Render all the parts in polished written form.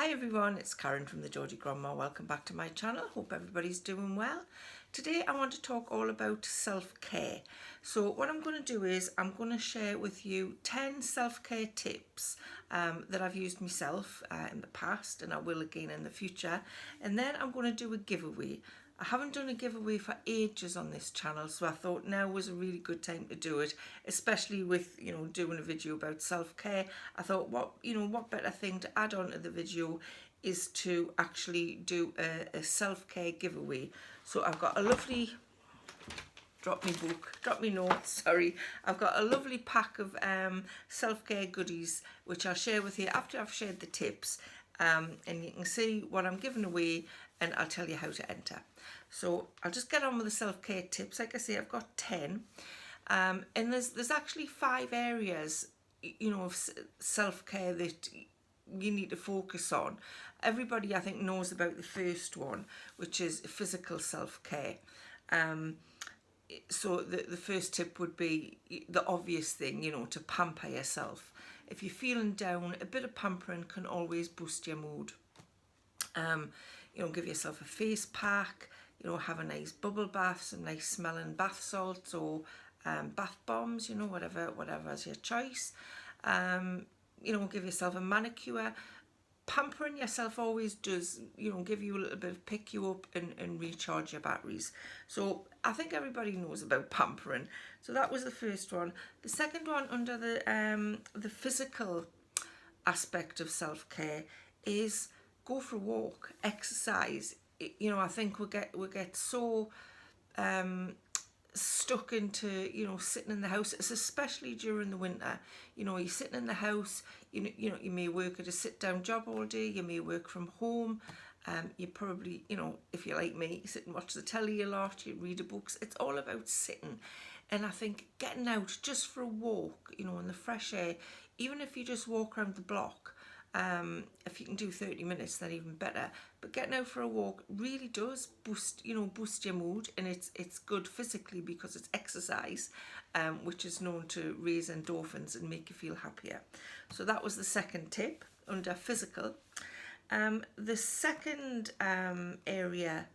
Hi everyone, it's Karen from the Geordie Grandma. Welcome back to my channel. Hope everybody's doing well. Today I want to talk all about self-care. So what I'm going to do is I'm going to share with you 10 self-care tips that I've used myself in the past, and I will again in the future. And then I'm going to do a giveaway. I haven't done a giveaway for ages on this channel, so I thought now was a really good time to do it, especially with, doing a video about self-care. I thought what better thing to add on to the video is to actually do a self-care giveaway. So I've got a lovely, drop me notes, sorry. I've got a lovely pack of self-care goodies, which I'll share with you after I've shared the tips. And you can see what I'm giving away, and I'll tell you how to enter. So I'll just get on with the self-care tips. Like I say, I've got 10. And there's actually 5 areas, of self-care that you need to focus on. Everybody, I think, knows about the first one, which is physical self-care. So the first tip would be the obvious thing, to pamper yourself. If you're feeling down, a bit of pampering can always boost your mood. Give yourself a face pack, have a nice bubble bath, some nice smelling bath salts or bath bombs, whatever's your choice. Give yourself a manicure. Pampering yourself always does, give you a little bit of pick you up and recharge your batteries. So I think everybody knows about pampering. So that was the first one. The second one under the physical aspect of self-care is go for a walk, exercise. I think we get so stuck into sitting in the house. It's especially during the winter. You're sitting in the house. You may work at a sit down job all day. You may work from home. You probably, if you're like me, you sit and watch the telly a lot. You read the books. It's all about sitting. And I think getting out just for a walk, in the fresh air, even if you just walk around the block, if you can do 30 minutes, then even better. But getting out for a walk really does boost your mood, and it's good physically because it's exercise, which is known to raise endorphins and make you feel happier. So that was the second tip under physical. The second area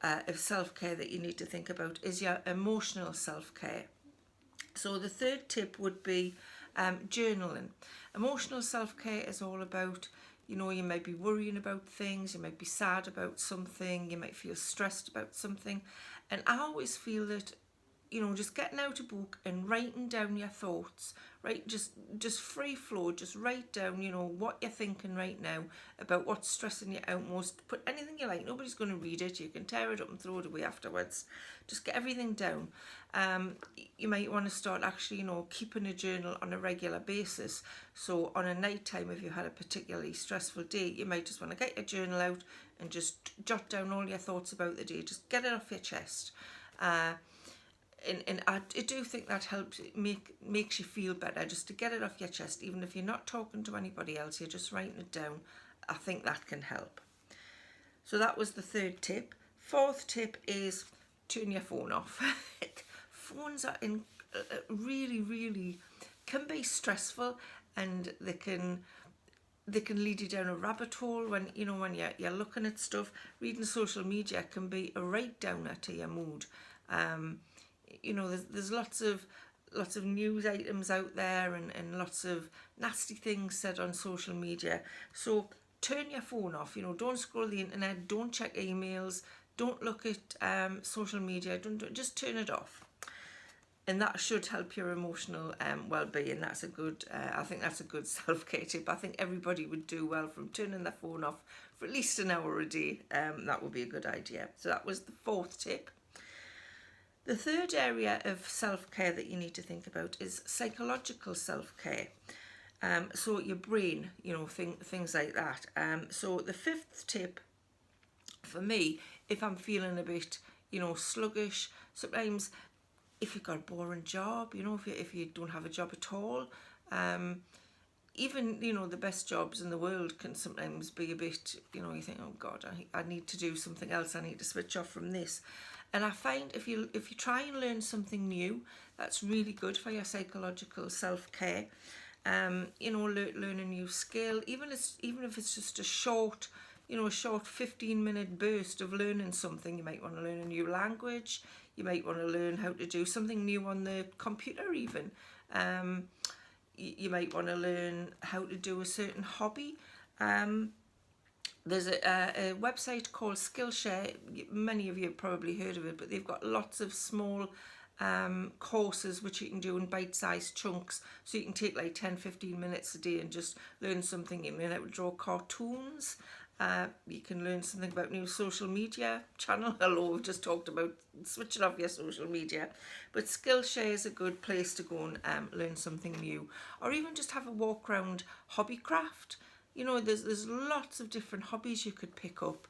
of self-care that you need to think about is your emotional self-care. So the third tip would be journaling. Emotional self-care is all about, you might be worrying about things, you might be sad about something, you might feel stressed about something. And I always feel that, just getting out a book and writing down your thoughts, right? Just free flow, just write down, what you're thinking right now about what's stressing you out most. Put anything you like. Nobody's going to read it. You can tear it up and throw it away afterwards. Just get everything down. You might want to start actually, keeping a journal on a regular basis. So on a night time, if you had a particularly stressful day, you might just want to get your journal out and just jot down all your thoughts about the day. Just get it off your chest. And I do think that helps, makes you feel better, just to get it off your chest. Even if you're not talking to anybody else, you're just writing it down. I think that can help. So that was the third tip. Fourth tip is turn your phone off. Phones are really, really can be stressful, and they can lead you down a rabbit hole when you're looking at stuff. Reading social media can be a right downer to your mood. There's lots of news items out there and lots of nasty things said on social media. So turn your phone off. Don't scroll the internet. Don't check emails. Don't look at social media. Just turn it off. And that should help your emotional well-being. That's a good. I think that's a good self-care tip. I think everybody would do well from turning their phone off for at least an hour a day. That would be a good idea. So that was the fourth tip. The third area of self-care that you need to think about is psychological self-care. So your brain, things like that. So the fifth tip for me, if I'm feeling a bit, sluggish, sometimes if you've got a boring job, if you don't have a job at all, even, the best jobs in the world can sometimes be a bit, you think, oh God, I need to do something else. I need to switch off from this. And I find if you try and learn something new, that's really good for your psychological self-care. You know, learn a new skill, even if it's just a short, you know, a short 15-minute burst of learning something. You might want to learn a new language. You might want to learn how to do something new on the computer even. You might want to learn how to do a certain hobby. There's a website called Skillshare. Many of you have probably heard of it, but they've got lots of small courses which you can do in bite-sized chunks, so you can take like 10-15 minutes a day and just learn something. You can learn how to draw cartoons. You can learn something about new social media channel. Hello, we've just talked about switching off your social media, but Skillshare is a good place to go and learn something new, or even just have a walk around Hobbycraft. You know, there's lots of different hobbies you could pick up.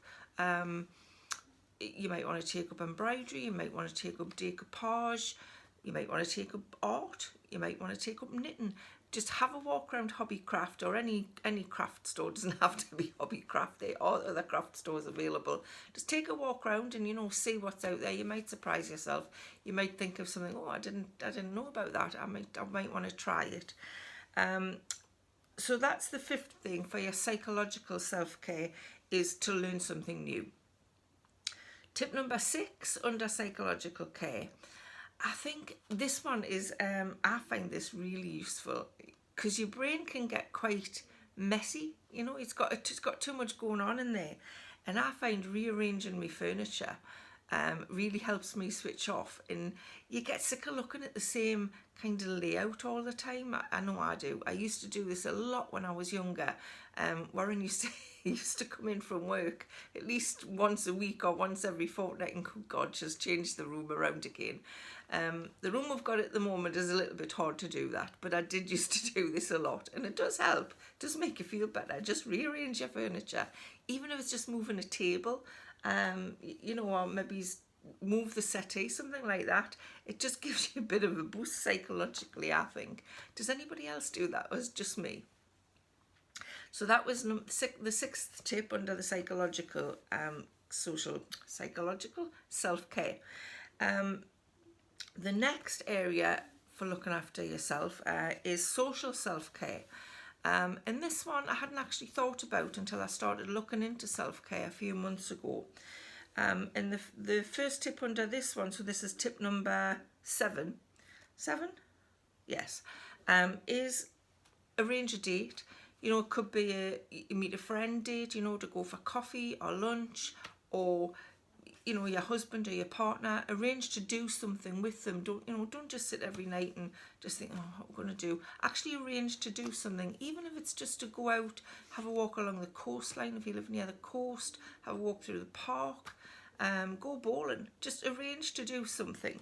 You might want to take up embroidery, you might want to take up decoupage, you might want to take up art, you might want to take up knitting. Just have a walk around Hobbycraft, or any craft store. It doesn't have to be Hobbycraft, there are other craft stores available. Just take a walk around and, you know, see what's out there. You might surprise yourself. You might think of something, oh, I didn't know about that. I might want to try it. So that's the fifth thing for your psychological self-care, is to learn something new. Tip number 6 under psychological care. I think this one is, I find this really useful, because your brain can get quite messy. You know, it's got too much going on in there. And I find rearranging my furniture really helps me switch off. And you get sick of looking at the same kind of layout all the time. I know I do. I used to do this a lot when I was younger. Warren used to come in from work at least once a week or once every fortnight, and oh God, just change the room around again. The room we've got at the moment is a little bit hard to do that, but I did used to do this a lot, and it does help. It does make you feel better. Just rearrange your furniture, even if it's just moving a table, you know, or maybe move the settee, something like that. It just gives you a bit of a boost psychologically, I think. Does anybody else do that, or is it just me? So that was the 6th tip under the psychological self-care. The next area for looking after yourself is social self-care. And this one I hadn't actually thought about until I started looking into self-care a few months ago. And the first tip under this one, so this is tip number 7. 7? Yes. Is arrange a date. You know, it could be you meet a friend date, you know, to go for coffee or lunch, or, you know, your husband or your partner. Arrange to do something with them. Don't just sit every night and just think, oh, what am I going to do? Actually arrange to do something, even if it's just to go out, have a walk along the coastline if you live near the coast, have a walk through the park, go bowling. Just arrange to do something,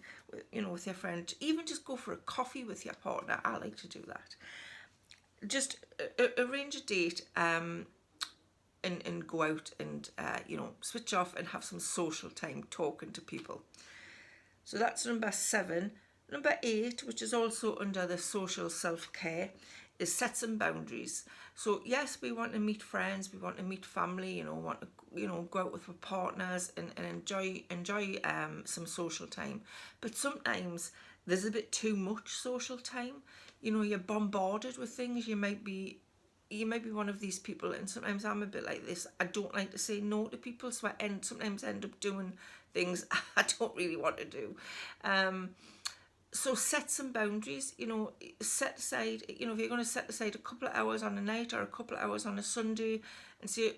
you know, with your friend. Even just go for a coffee with your partner. I like to do that. Just arrange a date and go out and, you know, switch off and have some social time talking to people. So that's number 7. Number 8, which is also under the social self-care, is set some boundaries. So yes, we want to meet friends, we want to meet family, you know, want to, you know, go out with our partners and enjoy some social time. But sometimes there's a bit too much social time. You know, you're bombarded with things. You might be one of these people, and sometimes I'm a bit like this. I don't like to say no to people, so I sometimes end up doing things I don't really want to do. So set some boundaries. You know, set aside, you know, if you're going to set aside a couple of hours on a night or a couple of hours on a Sunday, and so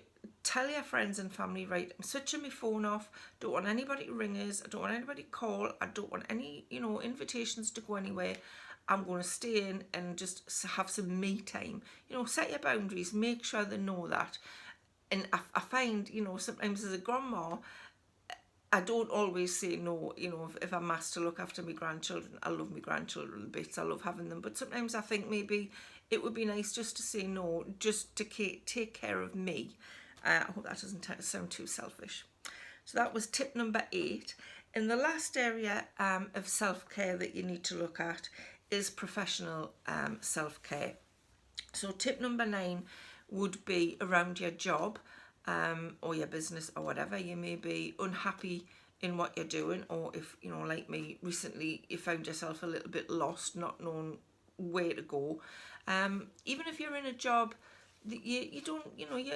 tell your friends and family, right, I'm switching my phone off. Don't want anybody to ring us. I don't want anybody to call. I don't want any, you know, invitations to go anywhere. I'm going to stay in and just have some me time. You know, set your boundaries, make sure they know that. And I find, you know, sometimes as a grandma, I don't always say no. You know, if I'm asked to look after my grandchildren, I love my grandchildren bits, I love having them. But sometimes I think maybe it would be nice just to say no, just to take care of me. I hope that doesn't sound too selfish. So that was tip number 8. And the last area of self-care that you need to look at is professional self-care. So tip number 9 would be around your job or your business or whatever. You may be unhappy in what you're doing, or if, you know, like me, recently you found yourself a little bit lost, not knowing where to go. Even if you're in a job that you don't,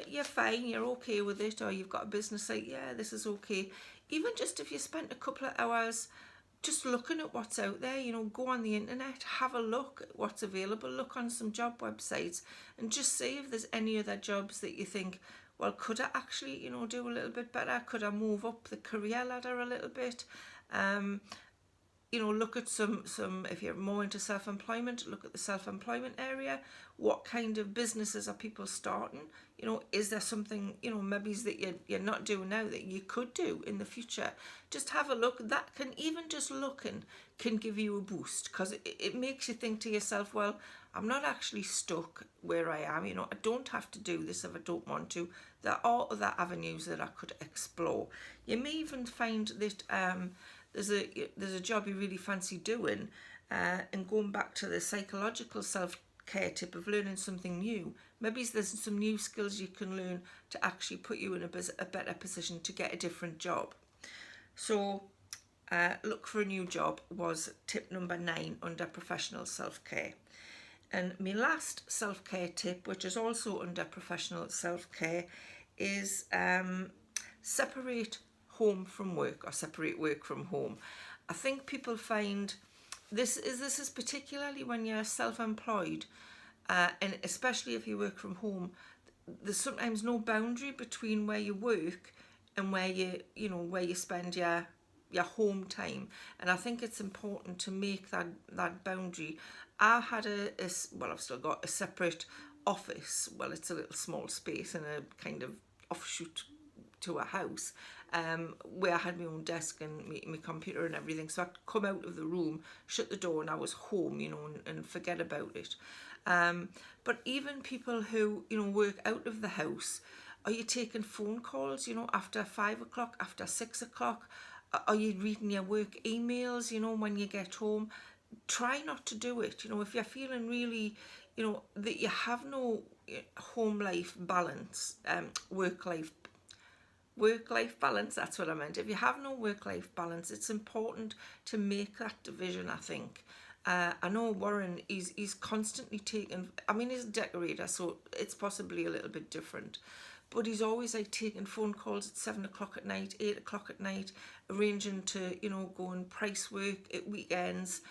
you're fine, you're okay with it, or you've got a business like, yeah, this is okay. Even just if you spent a couple of hours just looking at what's out there, go on the internet, have a look at what's available, look on some job websites, and just see if there's any other jobs that you think, well, could I actually, do a little bit better? Could I move up the career ladder a little bit? Look at some, if you're more into self-employment, look at the self-employment area. What kind of businesses are people starting? Is there something, maybe that you're not doing now that you could do in the future? Just have a look. That can, even just looking can give you a boost, because it makes you think to yourself, well, I'm not actually stuck where I am. I don't have to do this if I don't want to. There are other avenues that I could explore. You may even find that there's a job you really fancy doing, and going back to the psychological self-care tip of learning something new, maybe there's some new skills you can learn to actually put you in a better position to get a different job. So look for a new job was tip number 9 under professional self-care. And my last self-care tip, which is also under professional self-care, is separate home from work, or separate work from home. I think people find this is particularly when you're self-employed, and especially if you work from home, there's sometimes no boundary between where you work and where you spend your home time. And I think it's important to make that boundary. I had I've still got a separate office. Well, it's a little small space in a kind of offshoot to a house, where I had my own desk and my computer and everything. So I could come out of the room, shut the door, and I was home, and forget about it. But even people who, work out of the house, are you taking phone calls, after 5 o'clock, after 6 o'clock? Are you reading your work emails, when you get home? Try not to do it. If you're feeling really, that you have no home life balance, work life balance, that's what I meant. If you have no work-life balance, it's important to make that division, I think. I know Warren, he's constantly taking, he's a decorator, so it's possibly a little bit different, but he's always taking phone calls at 7 o'clock at night, 8 o'clock at night, arranging to, go and price work at weekends.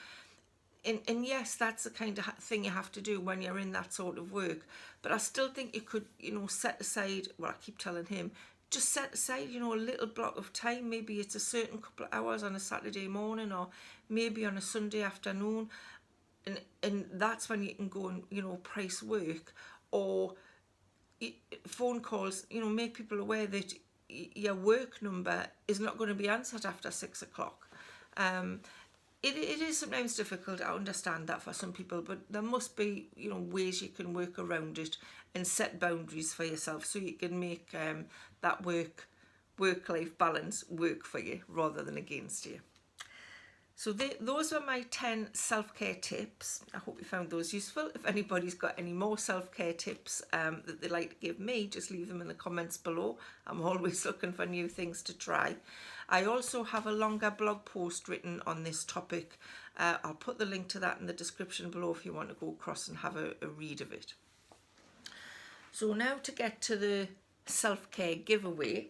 And yes, that's the kind of thing you have to do when you're in that sort of work. But I still think you could, set aside, well, I keep telling him, just set aside, a little block of time. Maybe it's a certain couple of hours on a Saturday morning, or maybe on a Sunday afternoon. And that's when you can go and, price work, or phone calls, make people aware that your work number is not going to be answered after 6 o'clock. It is sometimes difficult, I understand that for some people, but there must be, ways you can work around it and set boundaries for yourself, so you can make that work-life balance work for you rather than against you. So those were my 10 self-care tips. I hope you found those useful. If anybody's got any more self-care tips that they'd like to give me, just leave them in the comments below. I'm always looking for new things to try. I also have a longer blog post written on this topic. I'll put the link to that in the description below if you want to go across and have a read of it. So now to get to the self-care giveaway,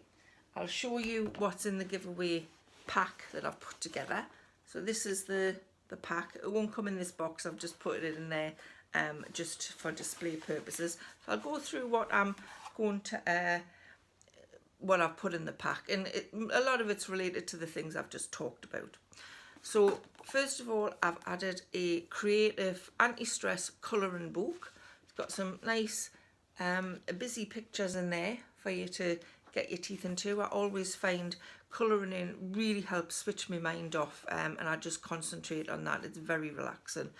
I'll show you what's in the giveaway pack that I've put together. So this is the pack. It won't come in this box, I've just put it in there just for display purposes. So I'll go through what I'm going to what I've put in the pack, and a lot of it's related to the things I've just talked about. So first of all, I've added a creative anti-stress colouring book. It's got some nice busy pictures in there for you to get your teeth into. I always find colouring in really helps switch my mind off, and I just concentrate on that. It's very relaxing.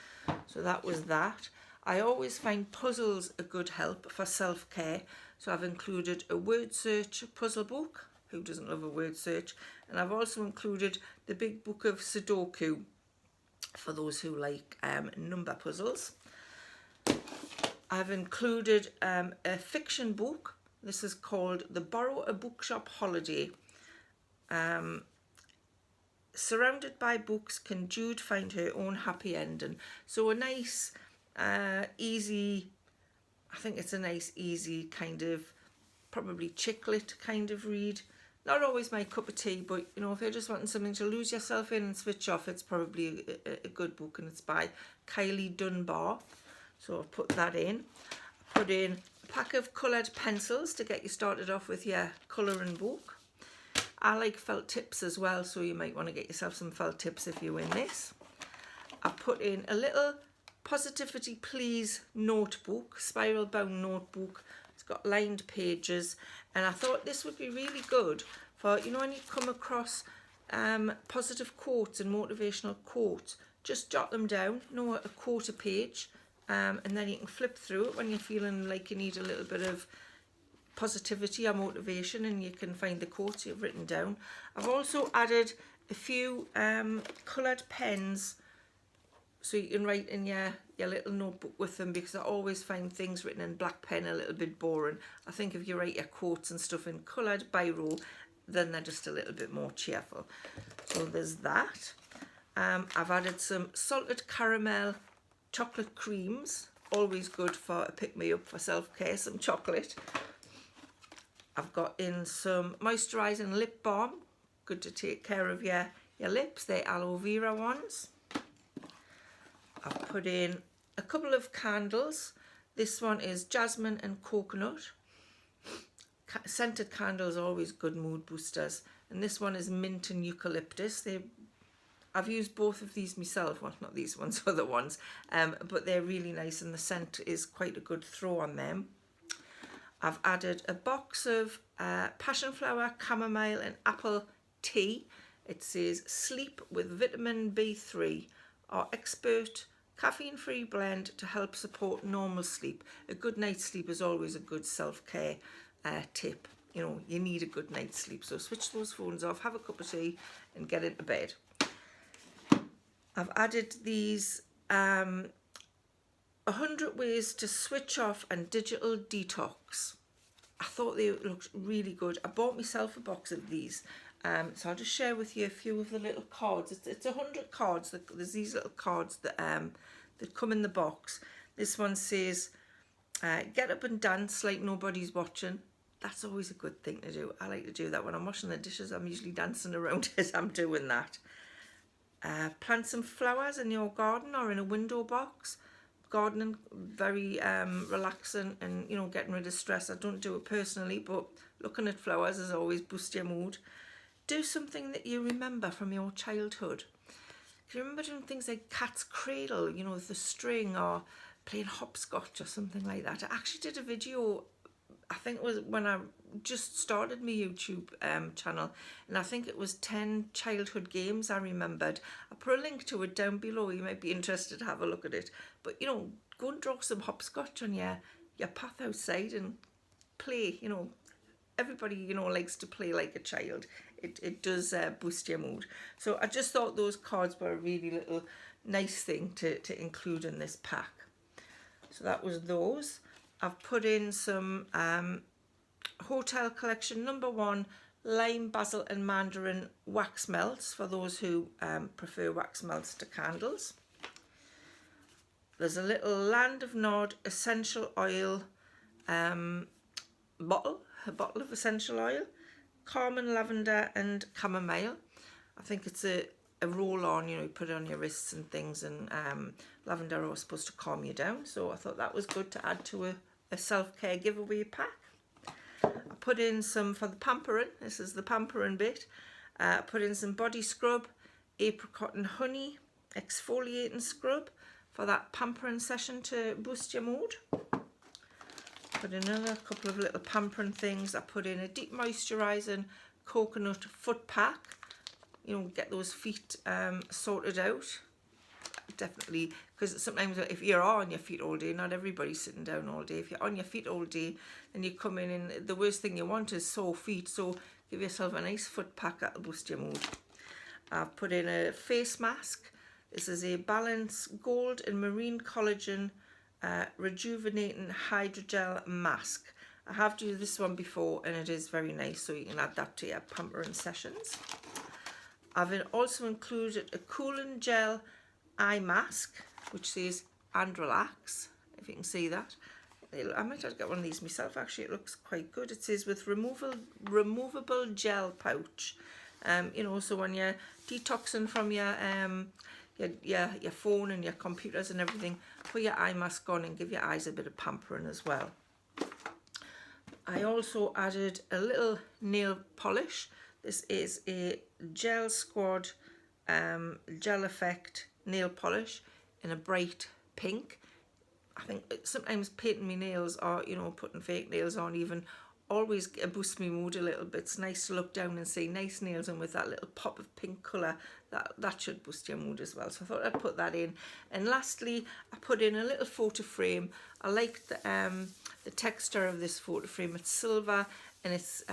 So that was that. I always find puzzles a good help for self-care. So I've included a word search puzzle book. Who doesn't love a word search? And I've also included the big book of Sudoku for those who like number puzzles. I've included a fiction book. This is called The Borrow a Bookshop Holiday. Surrounded by books, can Jude find her own happy ending? So a nice easy. I think it's a nice, easy kind of, probably chick lit kind of read. Not always my cup of tea, but you know, if you're just wanting something to lose yourself in and switch off, it's probably a good book, and it's by Kylie Dunbar. So I've put that in. I put in a pack of coloured pencils to get you started off with your colouring book. I like felt tips as well, so you might want to get yourself some felt tips if you win this. I put in a little Positivity Please notebook, spiral bound notebook. It's got lined pages, and I thought this would be really good for, you know, when you come across positive quotes and motivational quotes, just jot them down, you know, a quarter page, and then you can flip through it when you're feeling like you need a little bit of positivity or motivation, and you can find the quotes you've written down. I've also added a few coloured pens, so you can write in your little notebook with them, because I always find things written in black pen a little bit boring. I think if you write your quotes and stuff in coloured biro, then they're just a little bit more cheerful. So there's that. I've added some salted caramel chocolate creams, always good for a pick-me-up for self-care, some chocolate. I've got in some moisturising lip balm, good to take care of your lips. They're aloe vera ones. I've put in a couple of candles. This one is jasmine and coconut. Scented candles are always good mood boosters. And this one is mint and eucalyptus. I've used both of these myself. Well, not these ones, other ones. But they're really nice, and the scent is quite a good throw on them. I've added a box of passion flower, chamomile and apple tea. It says sleep with vitamin B3, our expert caffeine-free blend to help support normal sleep. A good night's sleep is always a good self-care tip. You know, you need a good night's sleep, so switch those phones off, have a cup of tea and get into bed. I've added these 100 ways to switch off and digital detox. I thought they looked really good. I bought myself a box of these. So I'll just share with you a few of the little cards. It's 100 cards. There's these little cards that come in the box. This one says, get up and dance like nobody's watching. That's always a good thing to do. I like to do that when I'm washing the dishes. I'm usually dancing around as I'm doing that. Plant some flowers in your garden or in a window box. Gardening, very relaxing, and you know, getting rid of stress. I don't do it personally, but looking at flowers is always boost your mood. Do something that you remember from your childhood. Can you remember doing things like Cat's Cradle, you know, with the string, or playing hopscotch or something like that? I actually did a video, I think it was when I just started my YouTube channel, and I think it was 10 childhood games I remembered. I'll put a link to it down below. You might be interested to have a look at it. But, you know, go and draw some hopscotch on your path outside and play. You know, everybody, you know, likes to play like a child. It does boost your mood. So I just thought those cards were a really little nice thing to include in this pack. So that was those. I've put in some Hotel Collection #1 lime, basil and mandarin wax melts for those who prefer wax melts to candles. There's a little Land of Nod essential oil bottle, a bottle of essential oil, carmine, lavender and chamomile. I think it's a roll on, you know, you put it on your wrists and things, and lavender was supposed to calm you down, so I thought that was good to add to a self-care giveaway pack. I put in some for the pampering. This is the pampering bit. I put in some body scrub, apricot and honey exfoliating scrub for that pampering session to boost your mood. Put in another couple of little pampering things. I put in a deep moisturising coconut foot pack. You know, get those feet sorted out. Definitely, because sometimes if you're on your feet all day, not everybody's sitting down all day. If you're on your feet all day, then you come in and the worst thing you want is sore feet. So give yourself a nice foot pack, that'll boost your mood. I've put in a face mask. This is a Balance Gold and Marine Collagen Rejuvenating Hydrogel Mask. I have used this one before and it is very nice, so you can add that to your pampering sessions. I've also included a cooling gel eye mask, which says and relax, if you can see that. I might have to get one of these myself, actually. It looks quite good. It says with removable gel pouch. You know, so when you're detoxing from your phone and your computers and everything, put your eye mask on and give your eyes a bit of pampering as well. I also added a little nail polish. This is a Gel Squad Gel Effect nail polish in a bright pink. I think sometimes painting my nails or, you know, putting fake nails on even always boosts my mood a little bit. It's nice to look down and see nice nails, and with that little pop of pink colour, that should boost your mood as well. So I thought I'd put that in. And lastly, I put in a little photo frame. I like the texture of this photo frame. It's silver, and it's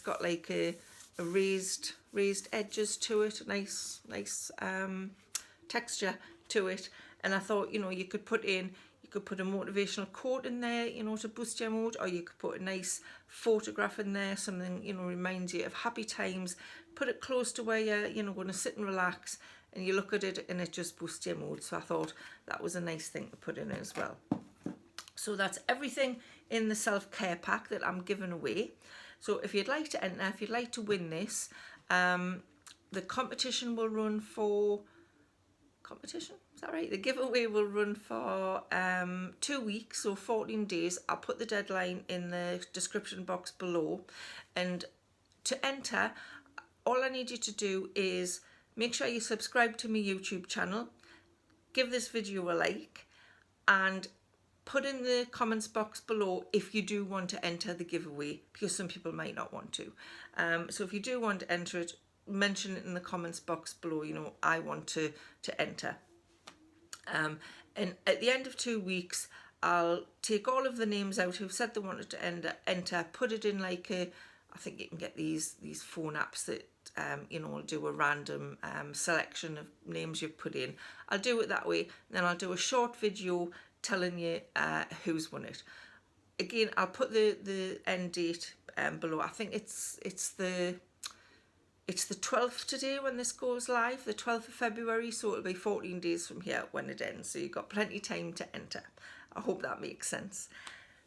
got like a raised edges to it. Nice texture to it. And I thought, you know, you could put a motivational quote in there, you know, to boost your mood, or you could put a nice photograph in there, something, you know, reminds you of happy times. Put it close to where you're, you know, going to sit and relax, and you look at it and it just boosts your mood. So I thought that was a nice thing to put in as well. So that's everything in the self-care pack that I'm giving away. So if you'd like to enter, if you'd like to win this, the competition will run for... Competition? Is that right? The giveaway will run for 2 weeks, so 14 days. I'll put the deadline in the description box below. And to enter, all I need you to do is make sure you subscribe to my YouTube channel, give this video a like, and put in the comments box below if you do want to enter the giveaway, because some people might not want to. So if you do want to enter it, mention it in the comments box below, you know, I want to enter. And at the end of 2 weeks, I'll take all of the names out who've said they wanted to enter, put it in like I think you can get these phone apps that, you know, will do a random selection of names you've put in. I'll do it that way, and then I'll do a short video telling you who's won it. Again, I'll put the end date below. I think it's the 12th today when this goes live, the 12th of February, so it'll be 14 days from here when it ends, so you've got plenty of time to enter. I hope that makes sense.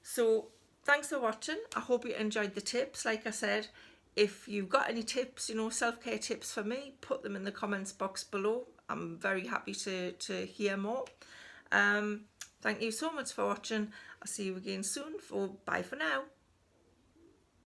So thanks for watching. I hope you enjoyed the tips. Like I said, if you've got any tips, you know, self-care tips for me, put them in the comments box below. I'm very happy to hear more. Thank you so much for watching. I'll see you again soon. Bye for now.